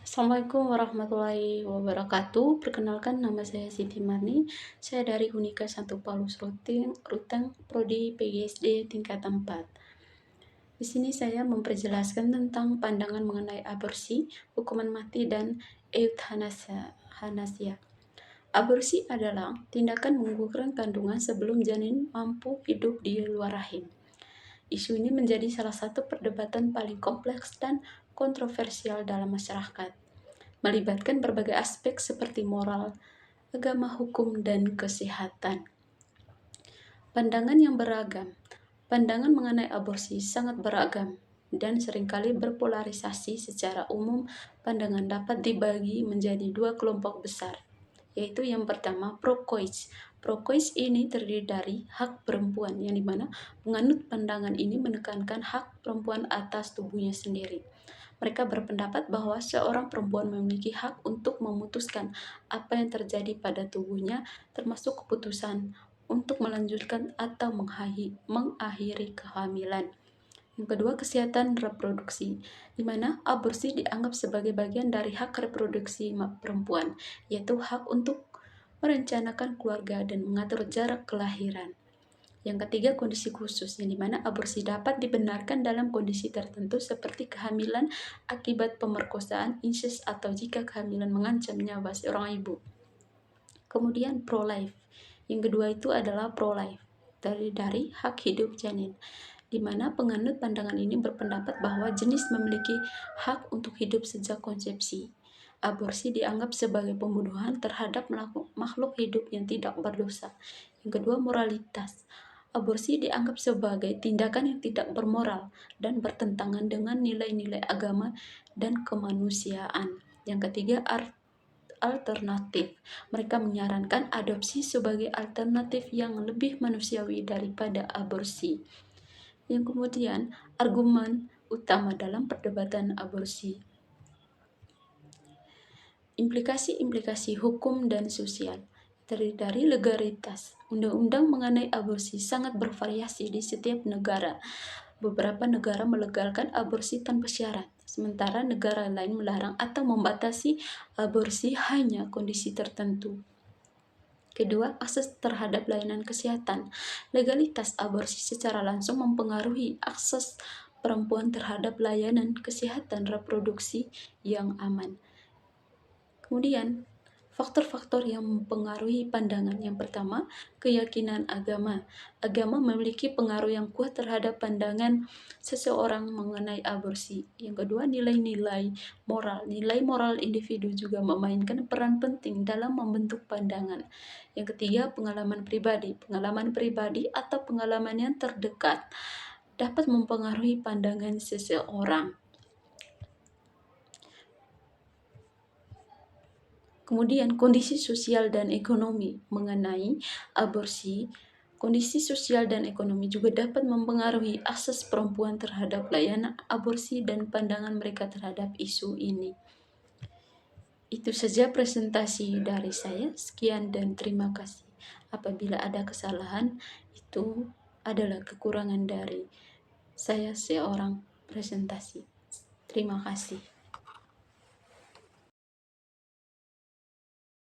Assalamualaikum warahmatullahi wabarakatuh. Perkenalkan, nama saya Siti Marni. Saya dari Unika 1 Paulus Ruteng, Prodi PGSD tingkat 4. Di sini saya memperjelaskan tentang pandangan mengenai aborsi, hukuman mati, dan euthanasia. Aborsi adalah tindakan menggugurkan kandungan sebelum janin mampu hidup di luar rahim. Isu ini menjadi salah satu perdebatan paling kompleks dan kontroversial dalam masyarakat, melibatkan berbagai aspek seperti moral, agama, hukum, dan kesehatan. Pandangan yang beragam. Pandangan mengenai aborsi sangat beragam dan seringkali berpolarisasi. Secara umum, pandangan dapat dibagi menjadi dua kelompok besar, yaitu yang pertama pro-choice. Pro-choice ini terdiri dari hak perempuan, yang dimana penganut pandangan ini menekankan hak perempuan atas tubuhnya sendiri. Mereka berpendapat bahwa seorang perempuan memiliki hak untuk memutuskan apa yang terjadi pada tubuhnya, termasuk keputusan untuk melanjutkan atau mengakhiri kehamilan. Yang kedua, kesehatan reproduksi, di mana aborsi dianggap sebagai bagian dari hak reproduksi perempuan, yaitu hak untuk merencanakan keluarga dan mengatur jarak kelahiran. Yang ketiga, kondisi khusus, yang dimana aborsi dapat dibenarkan dalam kondisi tertentu seperti kehamilan akibat pemerkosaan, incest, atau jika kehamilan mengancam nyawa seorang ibu. Kemudian pro-life, yang kedua itu adalah pro-life, dari hak hidup janin, di mana penganut pandangan ini berpendapat bahwa jenis memiliki hak untuk hidup sejak konsepsi. Aborsi dianggap sebagai pembunuhan terhadap makhluk hidup yang tidak berdosa. Yang kedua, moralitas. Aborsi dianggap sebagai tindakan yang tidak bermoral dan bertentangan dengan nilai-nilai agama dan kemanusiaan. Yang ketiga, alternatif. Mereka menyarankan adopsi sebagai alternatif yang lebih manusiawi daripada aborsi. Yang kemudian, argumen utama dalam perdebatan aborsi. Implikasi-implikasi hukum dan sosial terdiri dari legalitas. Undang-undang mengenai aborsi sangat bervariasi di setiap negara. Beberapa negara melegalkan aborsi tanpa syarat, sementara negara lain melarang atau membatasi aborsi hanya kondisi tertentu. Kedua, akses terhadap layanan kesehatan. Legalitas aborsi secara langsung mempengaruhi akses perempuan terhadap layanan kesehatan reproduksi yang aman. Kemudian, faktor-faktor yang mempengaruhi pandangan. Yang pertama, keyakinan agama. Agama memiliki pengaruh yang kuat terhadap pandangan seseorang mengenai aborsi. Yang kedua, nilai-nilai moral. Nilai moral individu juga memainkan peran penting dalam membentuk pandangan. Yang ketiga, pengalaman pribadi. Pengalaman pribadi atau pengalaman yang terdekat dapat mempengaruhi pandangan seseorang. Kemudian kondisi sosial dan ekonomi mengenai aborsi. Kondisi sosial dan ekonomi juga dapat mempengaruhi akses perempuan terhadap layanan aborsi dan pandangan mereka terhadap isu ini. Itu saja presentasi dari saya. Sekian dan terima kasih. Apabila ada kesalahan, itu adalah kekurangan dari saya seorang presentasi. Terima kasih.